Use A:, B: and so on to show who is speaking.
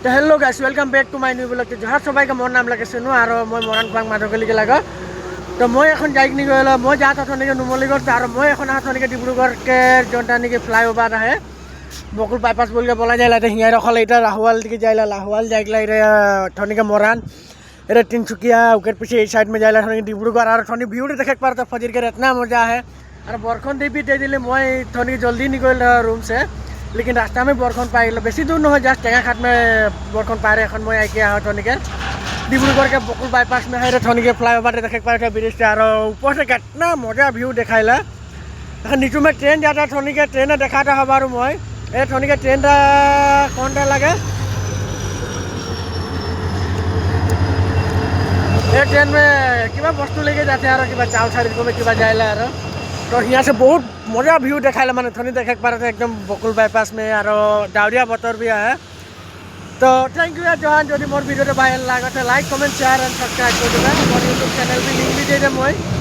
A: তো hello' guys welcome back to my new blog যাৰ সবাইকে মোৰ নাম লাগিছেনো আৰু মই মৰাণ খোৱাং মাধৱকলিকে লাগা তো মই এখন যাই কিনি গ'লো মই যাত অথনিকে নুমলীগড় আৰু মই এখন অথনিকে ডিব্ৰুগড়কে যোনটা নেকি ফ্লাইওভার আহে বকুল বাইপাস বলকে বলা যায় এটা হিয়ার রখলে এটা লাহোয়াল দিকে যাইলা লাহোয়াল যাইলা এটা অথনিকে মরাণ এটা তিনসুকিয়া उकेर पीछे এই साइड में যাইলা অথনিকে ডিব্ৰুগড় আর অথনি ভিউটা দেখে পারতো फजीर के इतना मजा है और बरखन देवी दे दिले मैं अथनिके जल्दी निकल रूम से लेकिन रास्ता में बरखन पाई बेसी दूर नहीं जस्ट टेंगाखाट में बरखन पारे এখন मैं आइके अथनिके डिब्रुगढ़ के बकुल बाईपास में है अथनिके फ्लाईओवर देखे पारे ब्रिज और ऊपर से कितना मजा व्यू देखाइला नीचू में ट्रेन जाता अथनिके ट्रेन देखाता हब और मैं अथनिके ट्रेन कौन लगे ये ट्रेन में क्या बस्तु लेके जाते हैं और चाउल साड़ी में क्या जाइला तो यहाँ से बहुत मजा व्यू देखाइला मैंने थोड़ी देखे पा रहे थे एकदम बकुल बाईपास में और डावरिया बतर भी है तो थैंक यू यार जहान जो मोर वीडियो भाई लगा like comment share and subscribe कर देगा और यूट्यूब चैनल भी लिंक भी दे दे मैं